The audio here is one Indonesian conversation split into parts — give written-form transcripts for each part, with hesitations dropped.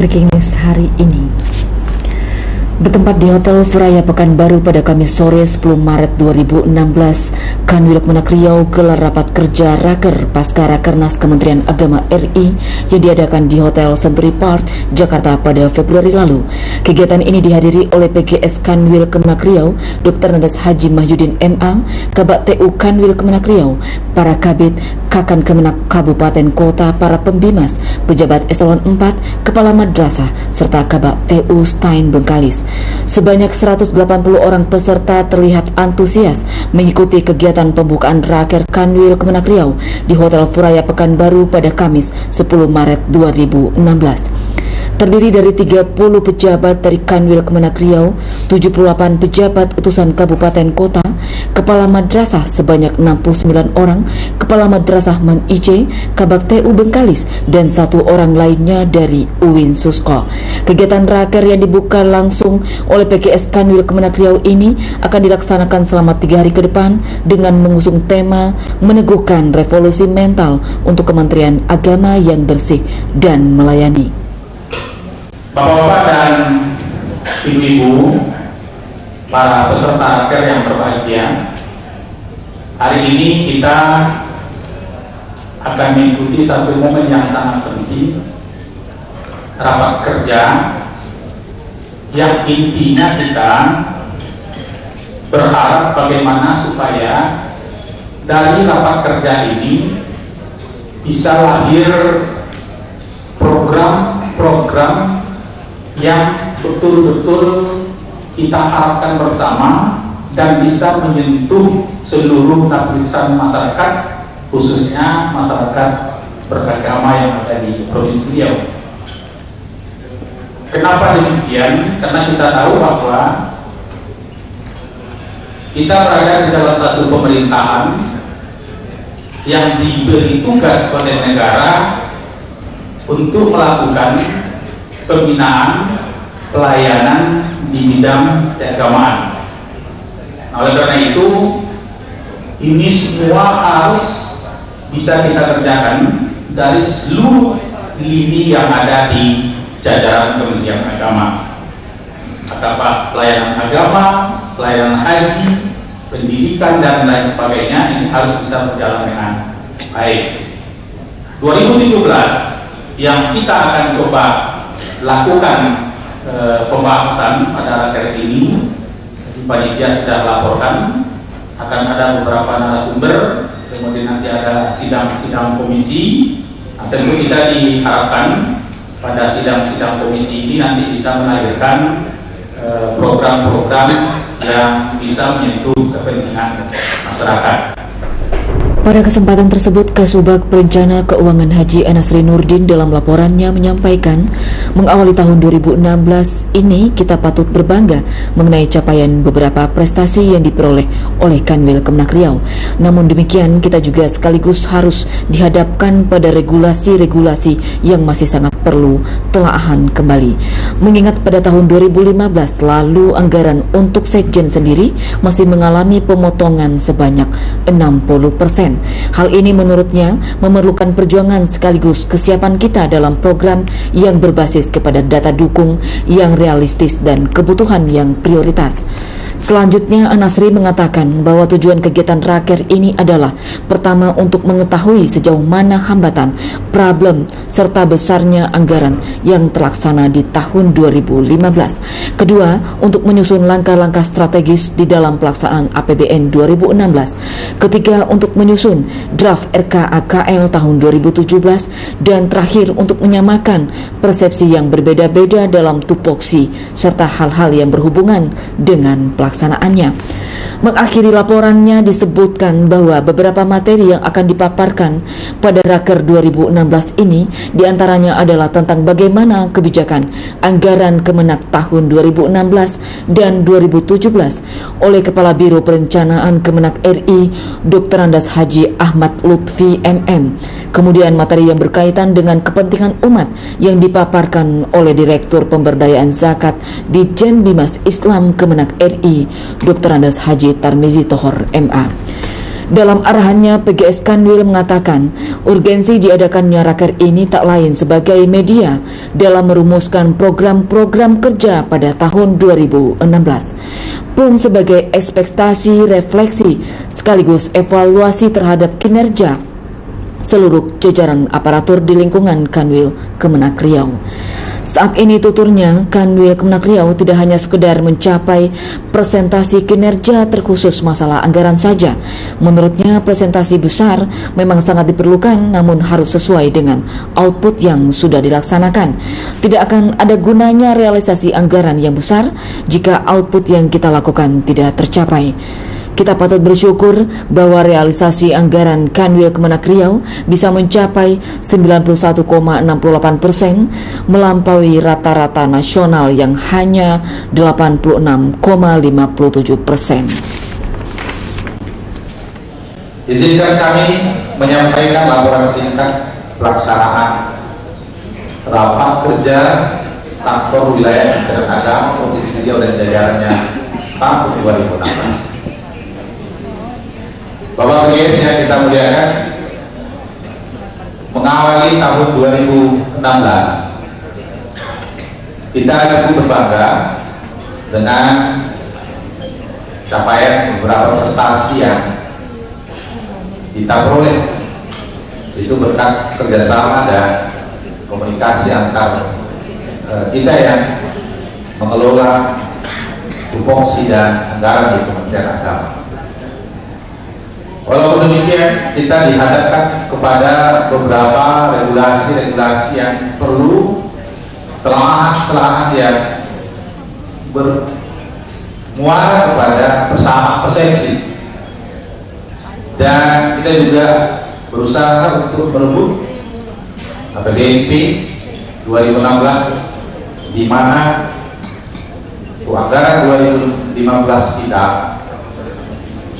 Breaking News hari ini. Bertempat di Hotel Furaya Pekanbaru pada Kamis sore 10 Maret 2016, Kanwil Kemenak Riau gelar rapat kerja Raker pasca Rakernas Kementerian Agama RI yang diadakan di Hotel Century Park, Jakarta pada Februari lalu. Kegiatan ini dihadiri oleh PGS Kanwil Kemenak Riau, Dr. Nandas Haji Mahyudin MA, Kabak TU Kanwil Kemenak Riau, para Kabid, Kakan Kemenak Kabupaten Kota, para pembimas, pejabat eselon 4, kepala madrasah, serta Kabak TU Stein Bengkalis. Sebanyak 180 orang peserta terlihat antusias mengikuti kegiatan pembukaan Raker Kanwil Kemenak Riau di Hotel Furaya Pekanbaru pada Kamis 10 Maret 2016. Terdiri dari 30 pejabat dari Kanwil Kemenak Riau, 78 pejabat utusan kabupaten kota, kepala madrasah sebanyak 69 orang, kepala madrasah Man IC, Kabak TU Bengkalis, dan 1 orang lainnya dari UIN Susko. Kegiatan Raker yang dibuka langsung oleh PGS Kanwil Kemenak Riau ini akan dilaksanakan selama 3 hari ke depan dengan mengusung tema meneguhkan revolusi mental untuk Kementerian Agama yang bersih dan melayani. Bapak-bapak dan ibu-ibu, para peserta Raker yang berbahagia, hari ini kita akan mengikuti satu momen yang sangat penting, rapat kerja yang intinya kita berharap bagaimana supaya dari rapat kerja ini bisa lahir program-program yang betul-betul kita harapkan bersama dan bisa menyentuh seluruh lapisan masyarakat, khususnya masyarakat beragama yang ada di Provinsi Riau. Kenapa demikian? Karena kita tahu bahwa kita berada di dalam satu pemerintahan yang diberi tugas oleh negara untuk melakukan pembinaan pelayanan di bidang keagamaan. Nah, oleh karena itu, ini semua harus bisa kita kerjakan dari seluruh lini yang ada di jajaran Kementerian Agama. Apa pelayanan agama, pelayanan haji, pendidikan, dan lain sebagainya, ini harus bisa berjalan dengan baik. 2017 yang kita akan coba lakukan pembahasan pada Raker ini, panitia sudah laporkan akan ada beberapa narasumber, kemudian nanti ada sidang-sidang komisi. Nah, tentu kita diharapkan pada sidang-sidang komisi ini nanti bisa melahirkan program-program yang bisa menyentuh kepentingan masyarakat. Pada kesempatan tersebut, Kasubag Perencana Keuangan Haji Anasri Nurdin dalam laporannya menyampaikan, mengawali tahun 2016 ini kita patut berbangga mengenai capaian beberapa prestasi yang diperoleh oleh Kanwil Kemenak Riau. Namun demikian, kita juga sekaligus harus dihadapkan pada regulasi-regulasi yang masih sangat perlu telaahan kembali. Mengingat pada tahun 2015 lalu anggaran untuk Sekjen sendiri masih mengalami pemotongan sebanyak 60%. Hal ini menurutnya memerlukan perjuangan sekaligus kesiapan kita dalam program yang berbasis kepada data dukung yang realistis dan kebutuhan yang prioritas. Selanjutnya, Anasri mengatakan bahwa tujuan kegiatan Raker ini adalah pertama untuk mengetahui sejauh mana hambatan, problem, serta besarnya anggaran yang terlaksana di tahun 2015. Kedua, untuk menyusun langkah-langkah strategis di dalam pelaksanaan APBN 2016. Ketiga, untuk menyusun draft RKAKL tahun 2017. Dan terakhir, untuk menyamakan persepsi yang berbeda-beda dalam tupoksi serta hal-hal yang berhubungan dengan pelaksanaannya. Mengakhiri laporannya disebutkan bahwa beberapa materi yang akan dipaparkan pada Raker 2016 ini diantaranya adalah tentang bagaimana kebijakan anggaran Kemenak tahun 2016 dan 2017 oleh Kepala Biro Perencanaan Kemenak RI Dr. Nandas Haji Ahmad Lutfi MM. Kemudian materi yang berkaitan dengan kepentingan umat yang dipaparkan oleh Direktur Pemberdayaan Zakat di Jen Bimas Islam Kemenak RI Dr. Nandas Haji Tarmizi Tohor MA. Dalam arahannya, PGS Kanwil mengatakan urgensi diadakannya raker ini tak lain sebagai media dalam merumuskan program-program kerja pada tahun 2016, pun sebagai ekspektasi, refleksi, sekaligus evaluasi terhadap kinerja seluruh jajaran aparatur di lingkungan Kanwil Kemenak Riau. Saat ini tuturnya, Kanwil Kemenak Riau tidak hanya sekedar mencapai presentasi kinerja terkhusus masalah anggaran saja. Menurutnya, presentasi besar memang sangat diperlukan, namun harus sesuai dengan output yang sudah dilaksanakan. Tidak akan ada gunanya realisasi anggaran yang besar jika output yang kita lakukan tidak tercapai. Kita patut bersyukur bahwa realisasi anggaran Kanwil Kemenak Riau bisa mencapai 91,68%, melampaui rata-rata nasional yang hanya 86,57%. Izinkan kami menyampaikan laporan singkat pelaksanaan rapat kerja kantor wilayah Kementerian Agama Provinsi Riau dan jajarannya tahun 2016. Bapak PGS yang kita muliakan, mengawali tahun 2016 kita cukup berbangga dengan capaian beberapa prestasi yang kita peroleh, itu berkat kerjasama dan komunikasi antar kita yang mengelola tupoksi dan anggaran di Kementerian Agama. Walaupun demikian, kita dihadapkan kepada beberapa regulasi-regulasi yang perlu kelemahan yang bermuara kepada persepsi, dan kita juga berusaha untuk merebut APBNP 2016, di mana anggaran 2015 kita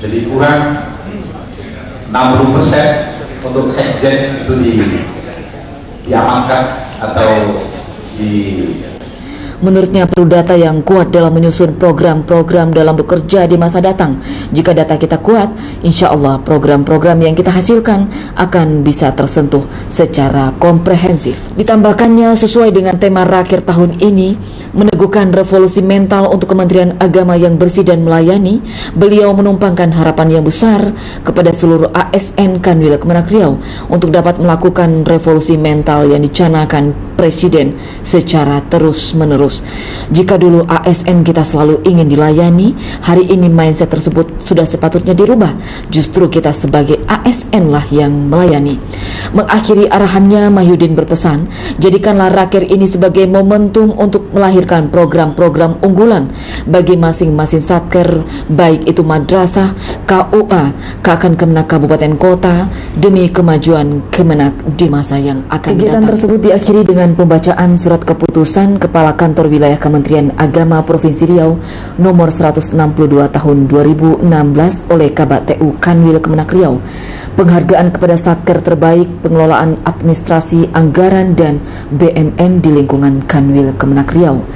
lebih kurang 60% untuk sekjen itu diamankan atau Menurutnya perlu data yang kuat dalam menyusun program-program dalam bekerja di masa datang. Jika data kita kuat, insya Allah program-program yang kita hasilkan akan bisa tersentuh secara komprehensif. Ditambahkannya, sesuai dengan tema raker tahun ini, meneguhkan revolusi mental untuk Kementerian Agama yang bersih dan melayani, beliau menumpangkan harapan yang besar kepada seluruh ASN Kanwil Kemenak Riau untuk dapat melakukan revolusi mental yang dicanangkan Presiden secara terus-menerus. Jika dulu ASN kita selalu ingin dilayani, hari ini mindset tersebut sudah sepatutnya dirubah. Justru kita sebagai ASN lah yang melayani. Mengakhiri arahannya, Mahyudin berpesan, jadikanlah raker ini sebagai momentum untuk melahirkan program-program unggulan bagi masing-masing satker, baik itu madrasah, KUA, KAKAN Kemenak Kabupaten Kota, demi kemajuan Kemenak di masa yang akan datang. Kegiatan tersebut diakhiri dengan pembacaan surat keputusan Kepala Kantor Wilayah Kementerian Agama Provinsi Riau nomor 162 tahun 2016 oleh Kabak TU Kanwil Kemenak Riau. Penghargaan kepada satker terbaik pengelolaan administrasi anggaran dan BMN di lingkungan Kanwil Kemenak Riau.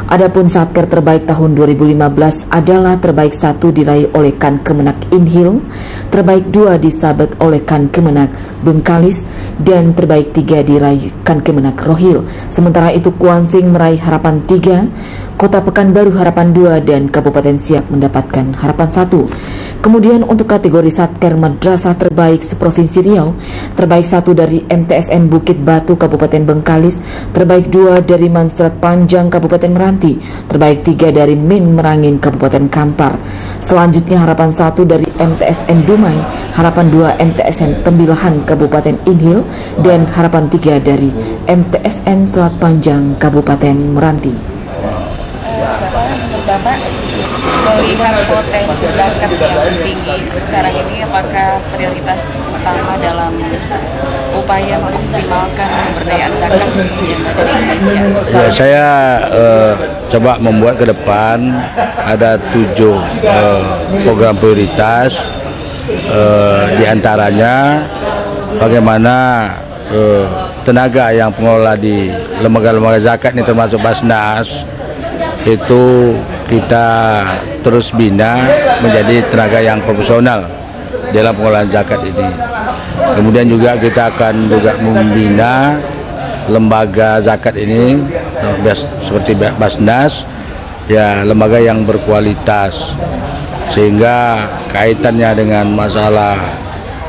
Adapun satker terbaik tahun 2015 adalah terbaik 1 diraih oleh Kan Kemenak Inhil, terbaik 2 disabet oleh Kan Kemenak Bengkalis, dan terbaik 3 diraih Kan Kemenak Rohil. Sementara itu Kuansing meraih harapan 3, Kota Pekanbaru harapan 2, dan Kabupaten Siak mendapatkan harapan 1. Kemudian untuk kategori satker madrasah terbaik seprovinsi Riau, terbaik 1 dari MTSN Bukit Batu Kabupaten Bengkalis, terbaik 2 dari Mansrat Panjang Kabupaten Meranti, terbaik 3 dari Min Merangin Kabupaten Kampar. Selanjutnya harapan 1 dari MTSN Dumai, harapan 2 MTSN Tembilahan Kabupaten Inhil, dan harapan 3 dari MTSN Selat Panjang Kabupaten Meranti. Bapak melihat potensi bakat yang tinggi sekarang ini, apakah prioritas utama dalam upaya mengoptimalkan pemberdayaan zakat yang ada di Indonesia? Ya, saya coba membuat ke depan ada 7 program prioritas, diantaranya bagaimana tenaga yang pengelola di lembaga-lembaga zakat ini termasuk Basnas itu kita terus bina menjadi tenaga yang profesional dalam pengolahan zakat ini. Kemudian juga kita akan juga membina lembaga zakat ini seperti Basnas, ya, lembaga yang berkualitas, sehingga kaitannya dengan masalah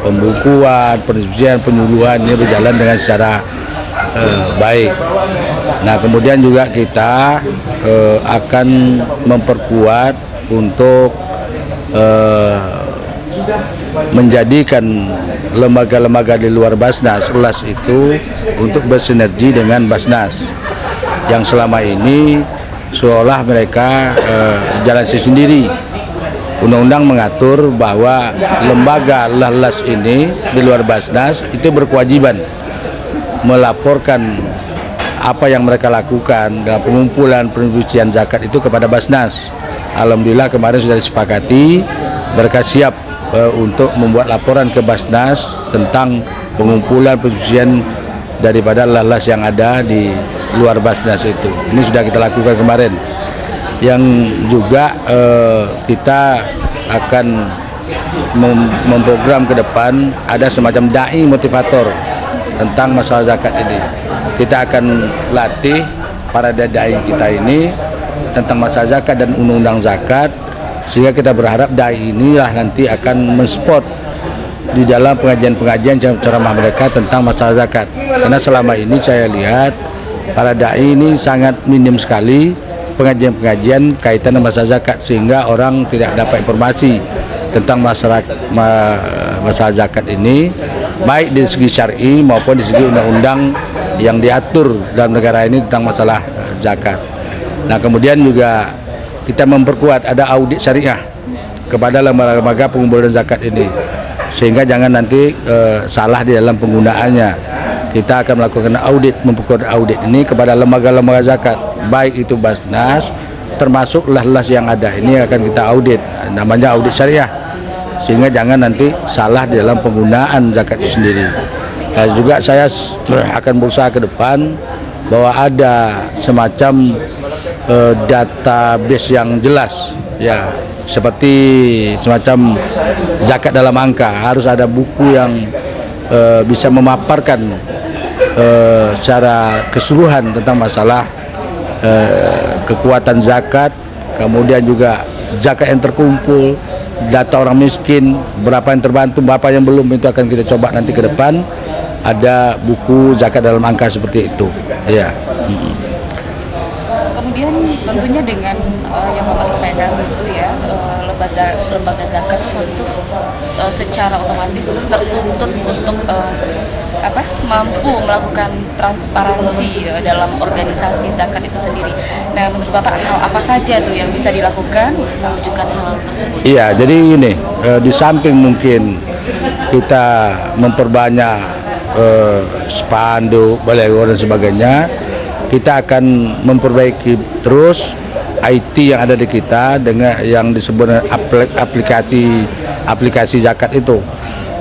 pembukuan, pendistribusian, penyuluhan ini berjalan dengan secara baik. Nah, kemudian juga kita akan memperkuat untuk menjadikan lembaga-lembaga di luar Basnas, LAS itu untuk bersinergi dengan Basnas yang selama ini seolah mereka jalan sendiri. Undang-undang mengatur bahwa lembaga LAS ini di luar Basnas itu berkewajiban melaporkan apa yang mereka lakukan dalam pengumpulan pendistribusian zakat itu kepada Basnas. Alhamdulillah kemarin sudah disepakati, mereka siap untuk membuat laporan ke Basnas tentang pengumpulan pendistribusian daripada LAS yang ada di luar Basnas itu. Ini sudah kita lakukan kemarin. Yang juga kita akan memprogram ke depan ada semacam dai motivator tentang masalah zakat ini. Kita akan latih para dai kita ini tentang masalah zakat dan undang-undang zakat, sehingga kita berharap dai inilah nanti akan mensupport di dalam pengajian-pengajian ceramah mereka tentang masalah zakat. Karena selama ini saya lihat para dai ini sangat minim sekali pengajian-pengajian kaitan dengan masalah zakat, sehingga orang tidak dapat informasi tentang masalah zakat ini, baik dari segi syar'i maupun di segi undang-undang yang diatur dalam negara ini tentang masalah zakat. Nah, kemudian juga kita memperkuat ada audit syariah kepada lembaga-lembaga pengumpulan zakat ini, sehingga jangan nanti salah di dalam penggunaannya. Kita akan melakukan audit, memperkuat audit ini kepada lembaga-lembaga zakat, baik itu Basnas termasuk LAS yang ada. Ini akan kita audit, namanya audit syariah, sehingga jangan nanti salah di dalam penggunaan zakat itu sendiri. Nah, juga saya akan berusaha ke depan bahwa ada semacam database yang jelas, ya, seperti semacam zakat dalam angka. Harus ada buku yang bisa memaparkan secara keseluruhan tentang masalah kekuatan zakat, kemudian juga zakat yang terkumpul, data orang miskin, berapa yang terbantu, berapa yang belum. Itu akan kita coba nanti ke depan ada buku zakat dalam angka seperti itu, ya. Kemudian tentunya dengan yang Bapak sampaikan itu ya, lembaga zakat itu secara otomatis tertuntut untuk mampu melakukan transparansi dalam organisasi zakat itu sendiri. Nah, menurut Bapak hal apa saja tuh yang bisa dilakukan untuk mewujudkan hal tersebut? Iya, jadi ini di samping mungkin kita memperbanyak spanduk, baliho dan sebagainya, kita akan memperbaiki terus IT yang ada di kita dengan yang disebut aplikasi zakat itu,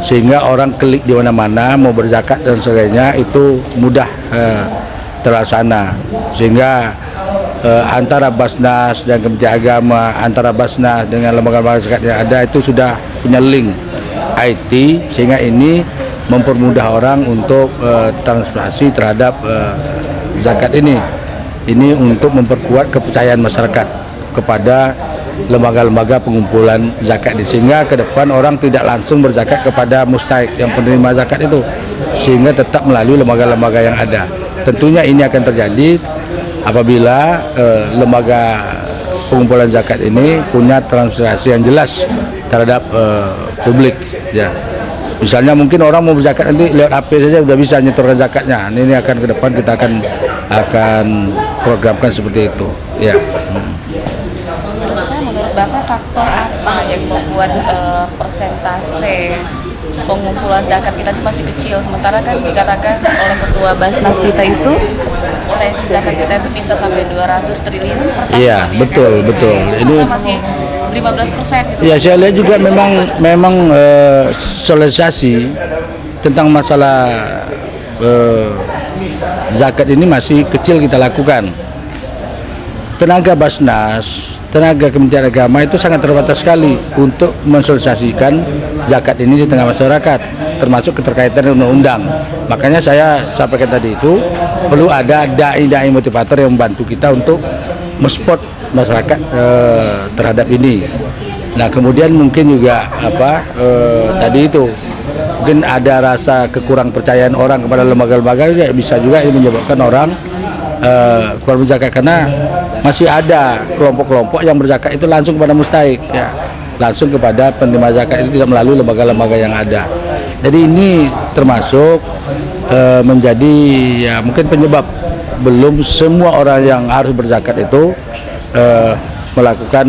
sehingga orang klik di mana-mana mau berzakat dan sebagainya itu mudah terlaksana, sehingga antara Basnas dan Kementerian Agama, antara Basnas dengan lembaga-lembaga zakat yang ada itu sudah punya link IT, sehingga ini mempermudah orang untuk transparansi terhadap zakat ini. Ini untuk memperkuat kepercayaan masyarakat kepada lembaga-lembaga pengumpulan zakat ini, sehingga ke depan orang tidak langsung berzakat kepada mustahik yang penerima zakat itu, sehingga tetap melalui lembaga-lembaga yang ada. Tentunya ini akan terjadi apabila lembaga pengumpulan zakat ini punya transparansi yang jelas terhadap publik, ya. Misalnya mungkin orang mau berzakat nanti lewat HP saja sudah bisa nyetorkan zakatnya. Ini akan ke depan kita akan programkan seperti itu, ya. Terus menurut Bapak faktor apa yang membuat persentase pengumpulan zakat kita itu masih kecil, sementara kan dikatakan oleh Ketua Basnas kita itu potensi zakat kita itu bisa sampai 200 triliun per tahun. Iya, betul, kan? betul. Ini masih 15% gitu. Ya, saya lihat juga memang sosialisasi tentang masalah zakat ini masih kecil kita lakukan. Tenaga Basnas, tenaga Kementerian Agama itu sangat terbatas sekali untuk mensosialisasikan zakat ini di tengah masyarakat, termasuk keterkaitan undang-undang. Makanya saya sampaikan tadi itu perlu ada dai-dai motivator yang membantu kita untuk mensupport masyarakat terhadap ini. Nah kemudian mungkin juga tadi itu mungkin ada rasa kekurang percayaan orang kepada lembaga-lembaga, bisa juga ini menyebabkan orang kurang berzakat, karena masih ada kelompok-kelompok yang berzakat itu langsung kepada mustahik, ya, langsung kepada penerima zakat itu tidak melalui lembaga-lembaga yang ada. Jadi ini termasuk menjadi ya mungkin penyebab belum semua orang yang harus berzakat itu melakukan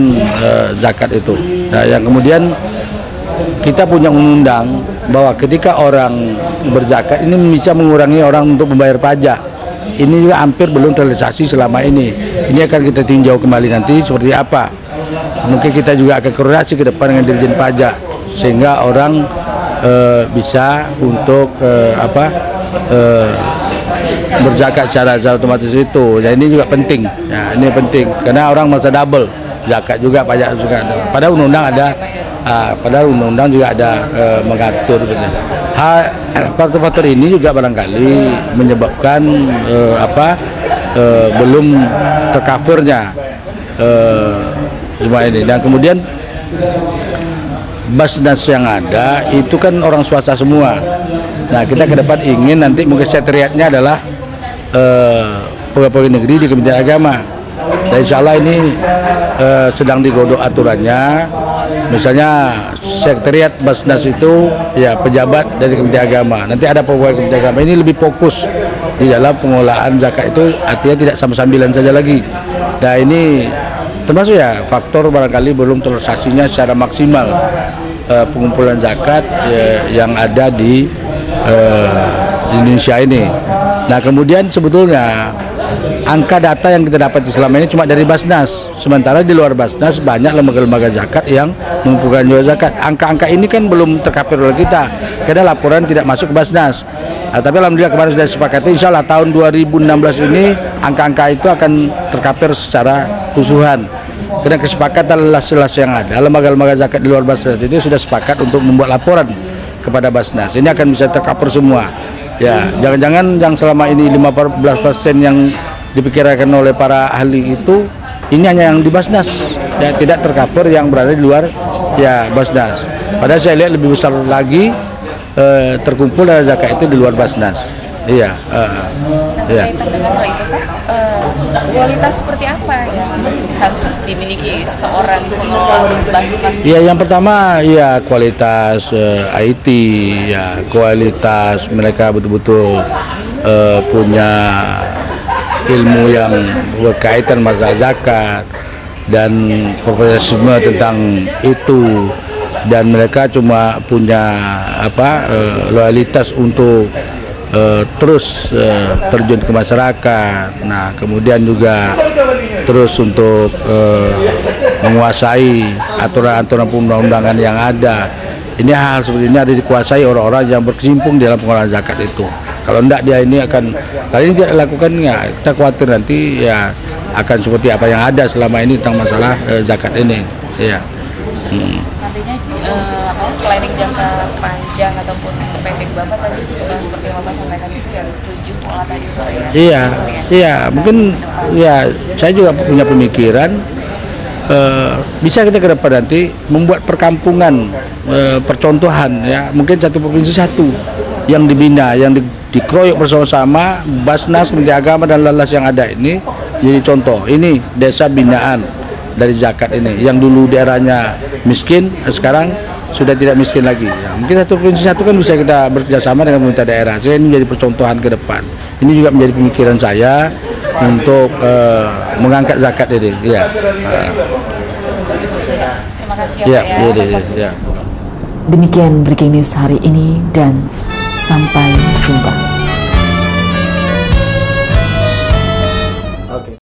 zakat itu. Nah, yang kemudian kita punya undang bahwa ketika orang berzakat ini bisa mengurangi orang untuk membayar pajak. Ini juga hampir belum terrealisasi selama ini. Ini akan kita tinjau kembali nanti seperti apa. Mungkin kita juga akan koordinasi ke depan dengan Dirjen Pajak sehingga orang bisa untuk berzakat secara otomatis itu. Ya, ini juga penting. Ya, ini penting karena orang merasa double zakat juga, pajak juga. Padahal undang-undang ada, padahal undang-undang juga ada mengatur. Faktor-faktor ini juga barangkali menyebabkan belum tercovernya semua ini. Dan kemudian Basnas yang ada itu kan orang swasta semua. Nah kita ke depan ingin nanti mungkin sekretariatnya adalah pegawai negeri di Kementerian Agama. Dan insya Allah ini sedang digodok aturannya. Misalnya sekretariat Basnas itu ya pejabat dari Kementerian Agama. Nanti ada pegawai Kementerian Agama, ini lebih fokus di dalam pengelolaan zakat itu, artinya tidak sambil-sambilan saja lagi. Nah ini termasuk ya faktor barangkali belum terrealisasinya secara maksimal pengumpulan zakat yang ada di Indonesia ini. Nah kemudian sebetulnya angka data yang kita dapat selama ini cuma dari Basnas, sementara di luar Basnas banyak lembaga-lembaga zakat yang mengumpulkan juga zakat. Angka-angka ini kan belum tercover oleh kita karena laporan tidak masuk ke Basnas. Nah, tapi alhamdulillah kemarin sudah disepakati, insya Allah tahun 2016 ini angka-angka itu akan tercover secara keseluruhan. Karena kesepakatan las-las yang ada, lembaga-lembaga zakat di luar Basnas itu sudah sepakat untuk membuat laporan kepada Basnas. Ini akan bisa tercover semua. Ya, jangan-jangan yang selama ini 15% yang dipikirkan oleh para ahli itu ini hanya yang di Basnas, ya, tidak tercover yang berada di luar ya Basnas. Padahal saya lihat lebih besar lagi terkumpul dari zakat itu di luar Basnas. Iya. Nah, berkaitan dengan hal itu Pak, kualitas seperti apa yang harus dimiliki seorang pengelola Basnas? Iya, yang pertama ya kualitas IT, ya kualitas mereka betul-betul punya ilmu yang berkaitan masalah zakat dan profesionalisme tentang itu, dan mereka cuma punya loyalitas untuk terus terjun ke masyarakat. Nah kemudian juga terus untuk menguasai aturan-aturan perundang-undangan yang ada. Ini hal seperti ini ada dikuasai orang-orang yang berkecimpung dalam pengelolaan zakat itu. Kalau tidak dia ini akan, kalau ini tidak dilakukan ya kita khawatir nanti ya akan seperti apa yang ada selama ini tentang masalah zakat ini. Ya. Nantinya planning jangka panjang ataupun pendek Bapak tadi sudah seperti yang Bapak sampaikan itu ya 7 pola tadi ya. Iya, iya mungkin ya saya juga punya pemikiran bisa kita ke depan nanti membuat perkampungan percontohan ya, mungkin satu provinsi satu yang dibina, yang dikeroyok bersama-sama Basnas, Kementerian Agama dan lalas yang ada ini jadi contoh. Ini desa binaan dari zakat ini yang dulu daerahnya miskin sekarang sudah tidak miskin lagi ya, mungkin satu provinsi satu kan bisa kita bekerjasama dengan pemerintah daerah. Saya ini menjadi percontohan ke depan. Ini juga menjadi pemikiran saya untuk mengangkat zakat ini ya. Terima kasih ya, Pak ya. Demikian breaking news hari ini dan sampai jumpa.